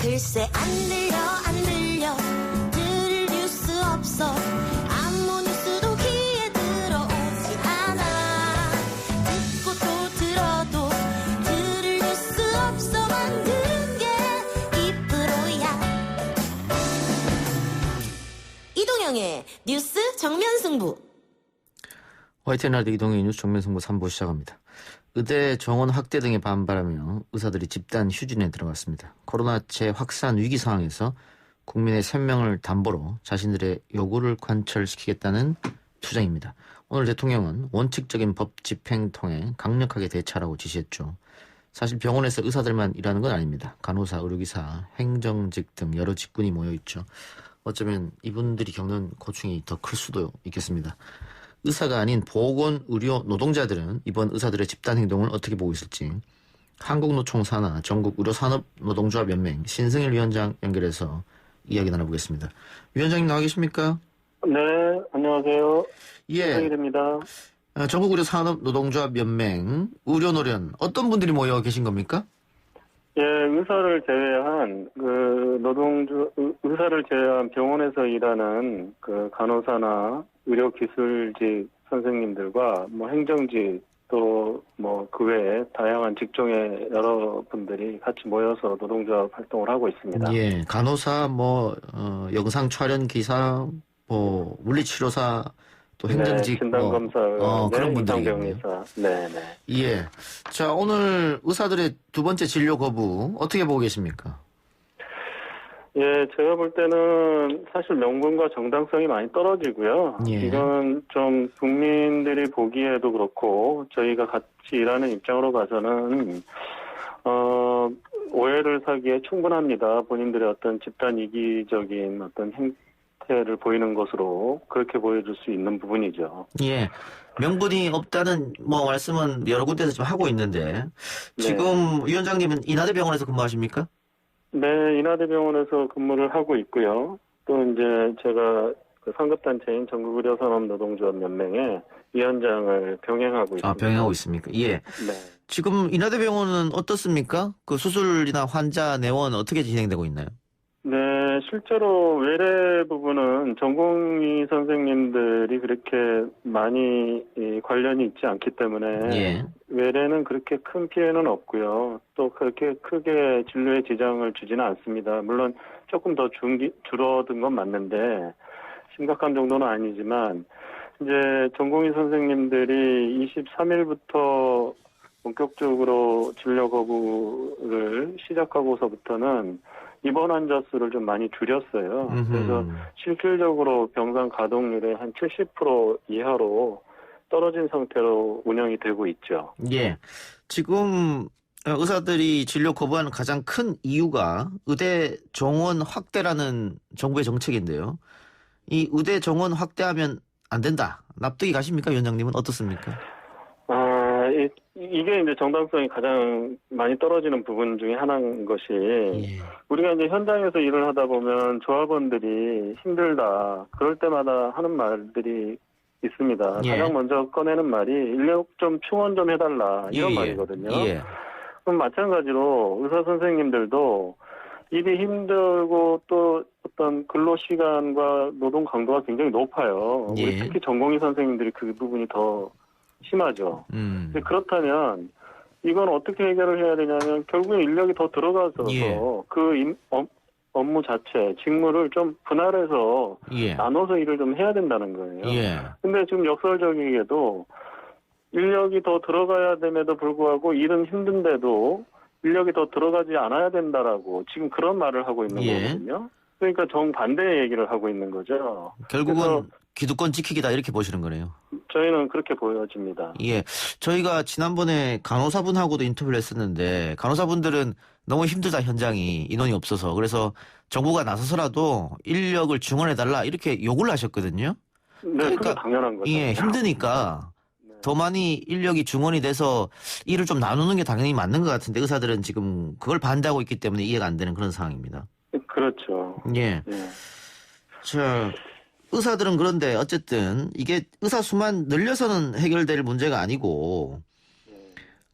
글쎄 안 들려 들을 뉴스 없어 아무 뉴스도 귀에 들어오지 않아 듣고 또 들어도 들을 뉴스 없어만 들은 게 이프로야. 이동영의 뉴스 정면승부. YTN 라디오 이동영의 뉴스 정면승부 3부 시작합니다. 의대 정원 확대 등에 반발하며 의사들이 집단 휴진에 들어갔습니다. 코로나 재확산 위기 상황에서 국민의 생명을 담보로 자신들의 요구를 관철시키겠다는 투쟁입니다. 오늘 대통령은 원칙적인 법 집행 통해 강력하게 대처하라고 지시했죠. 사실 병원에서 의사들만 일하는 건 아닙니다. 간호사, 의료기사, 행정직 등 여러 직군이 모여있죠. 어쩌면 이분들이 겪는 고충이 더 클 수도 있겠습니다. 의사가 아닌 보건, 의료, 노동자들은 이번 의사들의 집단행동을 어떻게 보고 있을지 한국노총 산하 전국의료산업노동조합연맹 신승일 위원장 연결해서 이야기 나눠보겠습니다. 위원장님 나와 계십니까? 네, 안녕하세요. 예. 신승일입니다. 전국의료산업노동조합연맹 의료노련 어떤 분들이 모여 계신 겁니까? 예, 의사를 제외한 의사를 제외한 병원에서 일하는 간호사나 의료기술직 선생님들과 행정직 또 그 외에 다양한 직종의 여러분들이 같이 모여서 노동조합 활동을 하고 있습니다. 예, 간호사, 영상 촬영 기사, 물리치료사, 또 행정직, 진단검사, 그런 분들이겠네요. 이상병의사, 네. 예. 자, 오늘 의사들의 두 번째 진료 거부 어떻게 보고 계십니까? 예, 제가 볼 때는 사실 명분과 정당성이 많이 떨어지고요. 예. 이건 좀 국민들이 보기에도 그렇고 저희가 같이 일하는 입장으로 봐서는 오해를 사기에 충분합니다. 본인들의 어떤 집단 이기적인 어떤 행태를 보이는 것으로 그렇게 보여줄 수 있는 부분이죠. 예. 명분이 없다는 말씀은 여러 군데에서 좀 하고 있는데 지금 위원장님은 인하대 병원에서 근무하십니까? 네, 인하대병원에서 근무를 하고 있고요. 또 이제 제가 상급단체인 전국의료산업노동조합연맹의 위원장을 병행하고 있습니다. 병행하고 있습니까? 예. 네. 지금 인하대 병원은 어떻습니까? 그 수술이나 환자 내원 어떻게 진행되고 있나요? 네, 실제로 외래 부분은 전공의 선생님들이 그렇게 많이 관련이 있지 않기 때문에 예. 외래는 그렇게 큰 피해는 없고요. 또 그렇게 크게 진료에 지장을 주지는 않습니다. 물론 조금 더 줄어든 건 맞는데 심각한 정도는 아니지만 이제 전공의 선생님들이 23일부터 본격적으로 진료 거부를 시작하고서부터는 입원 환자 수를 좀 많이 줄였어요. 그래서 실질적으로 병상 가동률의 한 70% 이하로 떨어진 상태로 운영이 되고 있죠. 예. 지금 의사들이 진료 거부하는 가장 큰 이유가 의대 정원 확대라는 정부의 정책인데요. 이 의대 정원 확대하면 안 된다. 납득이 가십니까? 위원장님은 어떻습니까? 이게 이제 정당성이 가장 많이 떨어지는 부분 중에 하나인 것이 우리가 이제 현장에서 일을 하다 보면 조합원들이 힘들다. 그럴 때마다 하는 말들이 있습니다. 가장 먼저 꺼내는 말이 인력 좀 충원 좀 해달라 이런 말이거든요. 그럼 마찬가지로 의사 선생님들도 일이 힘들고 또 어떤 근로 시간과 노동 강도가 굉장히 높아요. 우리 특히 전공의 선생님들이 그 부분이 더 심하죠. 그렇다면 이건 어떻게 해결을 해야 되냐면 결국엔 인력이 더 들어가서 그 업무 자체, 직무를 좀 분할해서 나눠서 일을 좀 해야 된다는 거예요. 근데 지금 역설적이게도 인력이 더 들어가야 됨에도 불구하고 일은 힘든데도 인력이 더 들어가지 않아야 된다라고 지금 그런 말을 하고 있는 거거든요. 그러니까 정반대의 얘기를 하고 있는 거죠. 결국은 기득권 지키기다 이렇게 보시는 거네요. 저희는 그렇게 보여집니다. 예, 저희가 지난번에 간호사분하고도 인터뷰를 했었는데 간호사분들은 너무 힘들다 현장이 인원이 없어서 그래서 정부가 나서서라도 인력을 증원해달라 이렇게 요구를 하셨거든요. 네, 그러니까 당연한 거죠. 예, 힘드니까 더 많이 인력이 증원이 돼서 일을 좀 나누는 게 당연히 맞는 것 같은데 의사들은 지금 그걸 반대하고 있기 때문에 이해가 안 되는 그런 상황입니다. 그렇죠. 예. 자, 의사들은 그런데 어쨌든 이게 의사 수만 늘려서는 해결될 문제가 아니고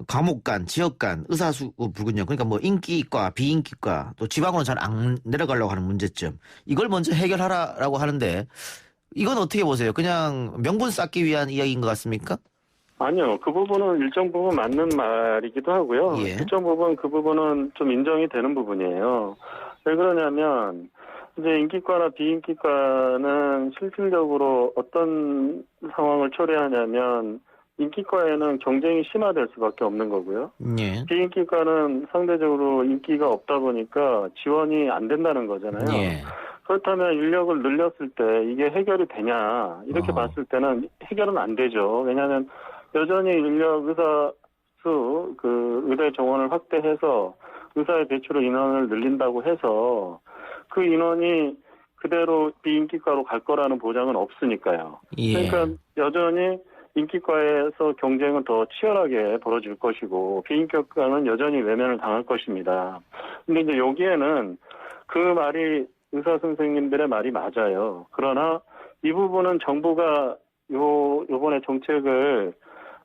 과목 간, 지역 간, 의사수 불균형, 그러니까 뭐 인기과, 비인기과, 또 지방으로 잘 안 내려가려고 하는 문제점, 이걸 먼저 해결하라라고 하는데 이건 어떻게 보세요? 그냥 명분 쌓기 위한 이야기인 것 같습니까? 아니요. 그 부분은 일정 부분 맞는 말이기도 하고요. 예. 일정 부분 그 부분은 좀 인정이 되는 부분이에요. 왜 그러냐면 이제 인기과나 비인기과는 실질적으로 어떤 상황을 초래하냐면 인기과에는 경쟁이 심화될 수밖에 없는 거고요. 예. 비인기과는 상대적으로 인기가 없다 보니까 지원이 안 된다는 거잖아요. 예. 그렇다면 인력을 늘렸을 때 이게 해결이 되냐 이렇게 봤을 때는 해결은 안 되죠. 왜냐하면 여전히 인력 의사 수 의대 정원을 확대해서 의사의 배출을 인원을 늘린다고 해서 그 인원이 그대로 비인기과로 갈 거라는 보장은 없으니까요. 예. 그러니까 여전히 인기과에서 경쟁은 더 치열하게 벌어질 것이고 비인기과는 여전히 외면을 당할 것입니다. 근데 이제 여기에는 그 말이 의사 선생님들의 말이 맞아요. 그러나 이 부분은 정부가 요번에 정책을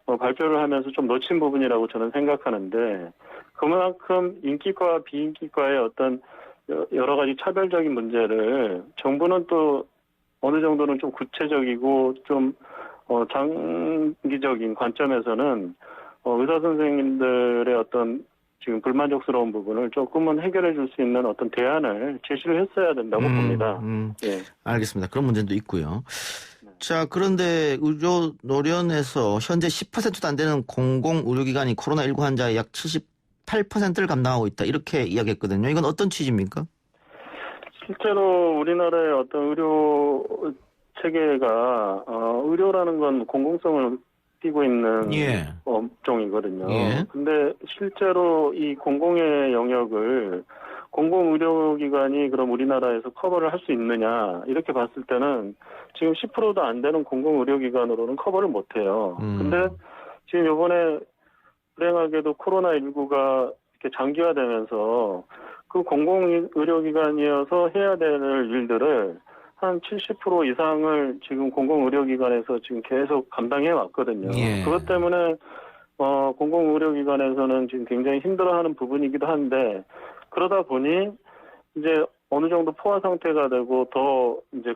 발표를 하면서 좀 놓친 부분이라고 저는 생각하는데 그만큼 인기과와 비인기과의 어떤 여러 가지 차별적인 문제를 정부는 또 어느 정도는 좀 구체적이고 좀 장기적인 관점에서는 의사 선생님들의 어떤 지금 불만족스러운 부분을 조금은 해결해 줄 수 있는 어떤 대안을 제시를 했어야 된다고 봅니다. 예. 알겠습니다. 그런 문제도 있고요. 자, 그런데 의료 노련에서 현재 10%도 안 되는 공공의료기관이 코로나19 환자의 약 78%를 감당하고 있다. 이렇게 이야기했거든요. 이건 어떤 취지입니까? 실제로 우리나라의 어떤 의료 체계가 의료라는 건 공공성을 띠고 있는 예. 업종이거든요. 예. 근데 실제로 이 공공의 영역을 공공의료기관이 그럼 우리나라에서 커버를 할 수 있느냐 이렇게 봤을 때는 지금 10%도 안 되는 공공의료기관으로는 커버를 못해요. 근데 지금 이번에 불행하게도 코로나19가 이렇게 장기화되면서 그 공공의료기관이어서 해야 될 일들을 한 70% 이상을 지금 공공의료기관에서 지금 계속 감당해 왔거든요. 예. 그것 때문에 공공의료기관에서는 지금 굉장히 힘들어하는 부분이기도 한데 그러다 보니 이제 어느 정도 포화 상태가 되고 더 이제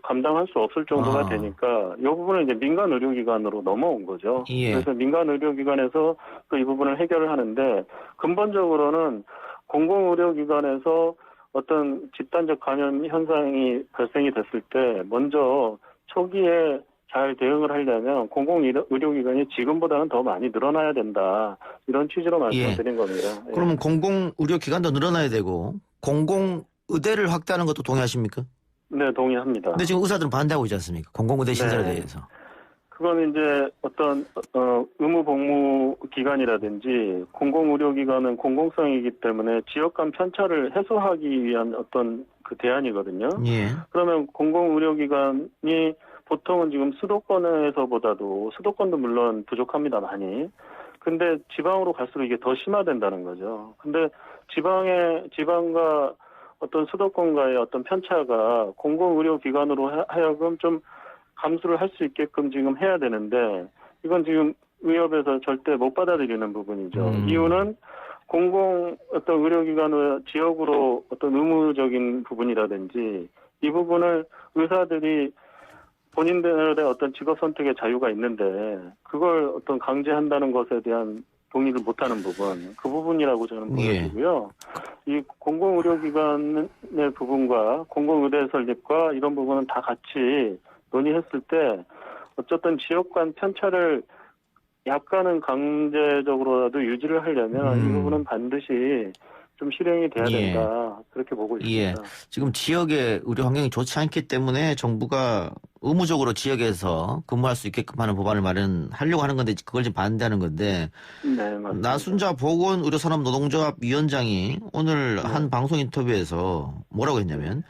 감당할 수 없을 정도가 되니까 이 부분은 이제 민간 의료기관으로 넘어온 거죠. 예. 그래서 민간 의료기관에서 또 이 부분을 해결을 하는데 근본적으로는 공공의료기관에서 어떤 집단적 감염 현상이 발생이 됐을 때 먼저 초기에 잘 대응을 하려면 공공의료기관이 지금보다는 더 많이 늘어나야 된다. 이런 취지로 말씀드린 겁니다. 예. 그러면 공공의료기관도 늘어나야 되고 공공의대를 확대하는 것도 동의하십니까? 네, 동의합니다. 근데 지금 의사들은 반대하고 있지 않습니까? 공공의대 신설에 네. 대해서. 그건 이제 어떤 의무 복무 기관이라든지 공공의료기관은 공공성이기 때문에 지역 간 편차를 해소하기 위한 어떤 그 대안이거든요. 예. 그러면 공공의료기관이 보통은 지금 수도권도 물론 부족합니다, 많이. 근데 지방으로 갈수록 이게 더 심화된다는 거죠. 근데 지방과 어떤 수도권과의 어떤 편차가 공공의료기관으로 하여금 좀 감수를 할 수 있게끔 지금 해야 되는데 이건 지금 의협에서 절대 못 받아들이는 부분이죠. 이유는 공공 어떤 의료기관을 지역으로 어떤 의무적인 부분이라든지 이 부분을 의사들이 본인들의 어떤 직업 선택의 자유가 있는데 그걸 어떤 강제한다는 것에 대한 동의를 못하는 부분, 그 부분이라고 저는 보여지고요. 이 공공의료기관의 부분과 공공의대 설립과 이런 부분은 다 같이 논의했을 때 어쨌든 지역 간 편차를 약간은 강제적으로라도 유지를 하려면 이 부분은 반드시 좀 실행이 돼야 된다. 그렇게 보고 있습니다. 예. 지금 지역의 의료 환경이 좋지 않기 때문에 정부가 의무적으로 지역에서 근무할 수 있게끔 하는 법안을 마련하려고 하는 건데 그걸 지금 반대하는 건데 네, 맞습니다. 나순자 보건의료산업노동조합 위원장이 오늘 한 방송 인터뷰에서 뭐라고 했냐면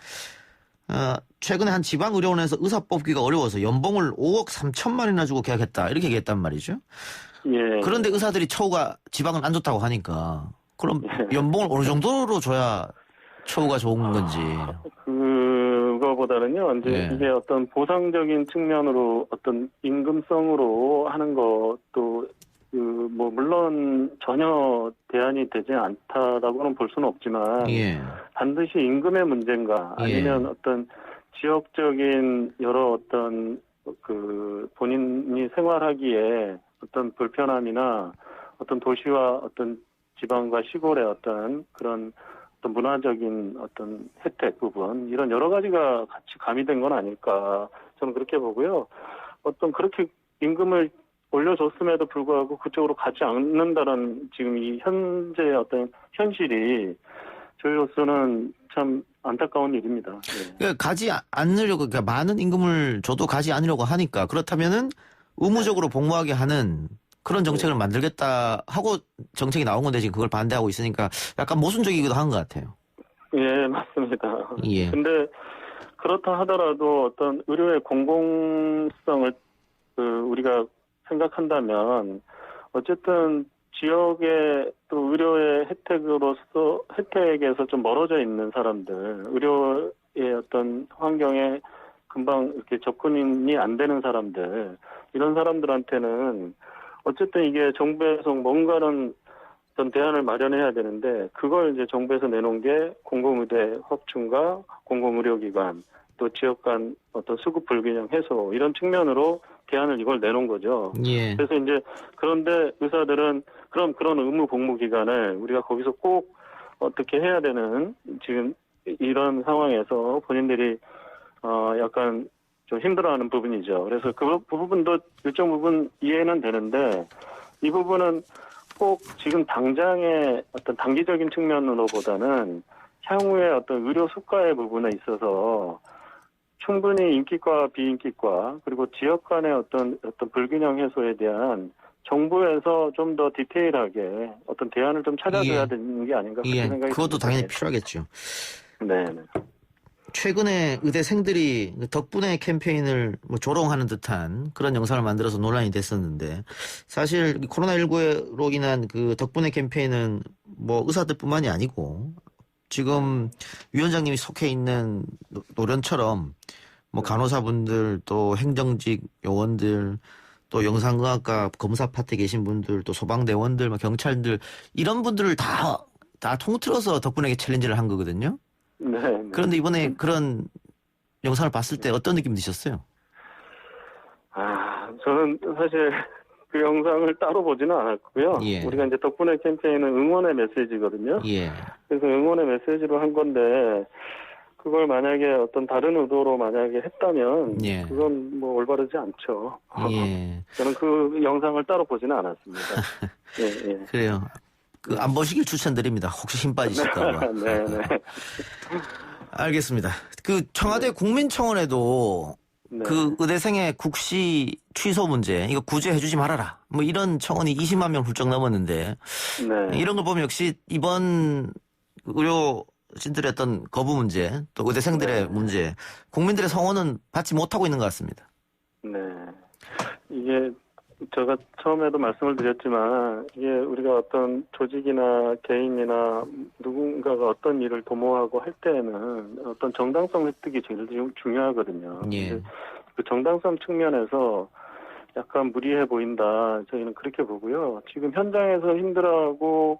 최근에 한 지방의료원에서 의사 뽑기가 어려워서 연봉을 5억 3천만 원이나 주고 계약했다. 이렇게 얘기했단 말이죠. 예. 그런데 의사들이 처우가 지방은 안 좋다고 하니까 그럼 연봉을 어느 정도로 줘야 처우가 좋은 건지. 그거보다는요, 이제 이게 어떤 보상적인 측면으로 어떤 임금성으로 하는 것도 물론 전혀 대안이 되지 않다라고는 볼 수는 없지만 예. 반드시 임금의 문제인가 예. 아니면 어떤 지역적인 여러 어떤 본인이 생활하기에 어떤 불편함이나 어떤 도시와 어떤 지방과 시골의 어떤 그런 어떤 문화적인 어떤 혜택 부분 이런 여러 가지가 같이 가미된 건 아닐까 저는 그렇게 보고요. 어떤 그렇게 임금을 올려줬음에도 불구하고 그쪽으로 가지 않는다는 지금 이 현재의 어떤 현실이 저희로서는 참 안타까운 일입니다. 네. 그러니까 가지 않으려고, 그러니까 많은 임금을 줘도 가지 않으려고 하니까 그렇다면은 의무적으로 복무하게 하는 그런 정책을 만들겠다 하고 정책이 나온 건데 지금 그걸 반대하고 있으니까 약간 모순적이기도 한 것 같아요. 예, 맞습니다. 예. 근데 그렇다 하더라도 어떤 의료의 공공성을 우리가 생각한다면 어쨌든 지역의 또 의료의 혜택에서 좀 멀어져 있는 사람들, 의료의 어떤 환경에 금방 이렇게 접근이 안 되는 사람들, 이런 사람들한테는 어쨌든 이게 정부에서 뭔가는 어떤 대안을 마련해야 되는데 그걸 이제 정부에서 내놓은 게 공공의대 확충과 공공의료기관 또 지역 간 어떤 수급 불균형 해소 이런 측면으로 대안을 이걸 내놓은 거죠. 예. 그래서 이제 그런데 의사들은 그런 의무 복무 기간을 우리가 거기서 꼭 어떻게 해야 되는 지금 이런 상황에서 본인들이 약간 좀 힘들어하는 부분이죠. 그래서 그 부분도 일정 부분 이해는 되는데 이 부분은 꼭 지금 당장의 어떤 단기적인 측면으로보다는 향후에 어떤 의료 수가의 부분에 있어서 충분히 인기과 비인기과 그리고 지역 간의 어떤 불균형 해소에 대한 정부에서 좀 더 디테일하게 어떤 대안을 좀 찾아줘야 예. 되는 게 아닌가 그렇게 예. 생각이 그것도 듭니다. 당연히 필요하겠죠. 네. 최근에 의대생들이 덕분에 캠페인을 조롱하는 듯한 그런 영상을 만들어서 논란이 됐었는데 사실 코로나19로 인한 그 덕분에 캠페인은 뭐 의사들뿐만이 아니고 지금 위원장님이 속해 있는 노련처럼 뭐 간호사분들 또 행정직 요원들 또 영상의학과 검사 파트에 계신 분들 또 소방대원들 뭐 경찰들 이런 분들을 다 통틀어서 덕분에 챌린지를 한 거거든요. 네. 그런데 이번에 그런 영상을 봤을 때 어떤 느낌 드셨어요? 저는 사실 그 영상을 따로 보지는 않았고요. 예. 우리가 이제 덕분에 캠페인은 응원의 메시지거든요. 예. 그래서 응원의 메시지로 한 건데 그걸 만약에 어떤 다른 의도로 만약에 했다면 예. 그건 뭐 올바르지 않죠. 예. 저는 그 영상을 따로 보지는 않았습니다. 예, 예. 그래요. 그 안 보시길 추천드립니다. 혹시 힘 빠지실까봐. 네, 네. 알겠습니다. 그 청와대 국민청원에도 네. 그 의대생의 국시 취소 문제 이거 구제해주지 말아라. 뭐 이런 청원이 20만 명 훌쩍 넘었는데 네. 이런 걸 보면 역시 이번 의료진들의 어떤 거부 문제 또 의대생들의 네. 문제 국민들의 성원은 받지 못하고 있는 것 같습니다. 네. 이게 제가 처음에도 말씀을 드렸지만 이게 우리가 어떤 조직이나 개인이나 누군가가 어떤 일을 도모하고 할 때에는 어떤 정당성 획득이 제일 중요하거든요. 예. 그 정당성 측면에서 약간 무리해 보인다. 저희는 그렇게 보고요. 지금 현장에서 힘들어하고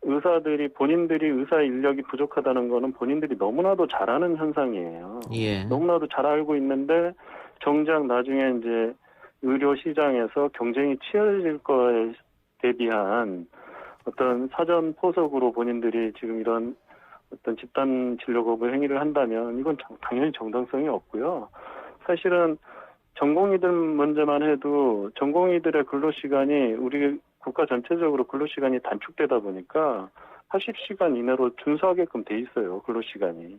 의사들이 본인들이 의사 인력이 부족하다는 거는 본인들이 너무나도 잘 아는 현상이에요. 예. 너무나도 잘 알고 있는데 정작 나중에 이제 의료 시장에서 경쟁이 치열해질 거에 대비한 어떤 사전 포석으로 본인들이 지금 이런 어떤 집단 진료 거부 행위를 한다면 이건 당연히 정당성이 없고요. 사실은 전공의들 문제만 해도 전공의들의 근로시간이 우리 국가 전체적으로 근로시간이 단축되다 보니까 80시간 이내로 준수하게끔 돼 있어요. 근로시간이.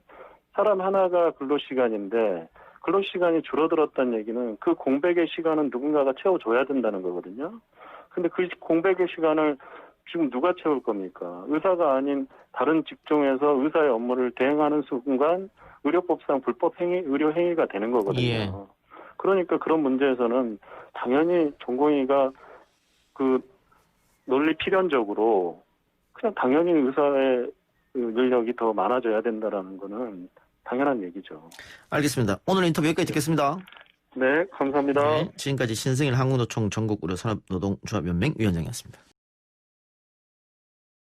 사람 하나가 근로시간인데 근로시간이 줄어들었다는 얘기는 그 공백의 시간은 누군가가 채워줘야 된다는 거거든요. 근데 그 공백의 시간을 지금 누가 채울 겁니까? 의사가 아닌 다른 직종에서 의사의 업무를 대행하는 순간 의료법상 불법 행위, 의료 행위가 되는 거거든요. 예. 그러니까 그런 문제에서는 당연히 전공의가 그 논리 필연적으로 그냥 당연히 의사의 인력이 더 많아져야 된다라는 거는 당연한 얘기죠. 알겠습니다. 오늘 인터뷰 여기까지 듣겠습니다. 네, 감사합니다. 네, 지금까지 신승일 한국노총 전국의료산업노동조합연맹 위원장이었습니다.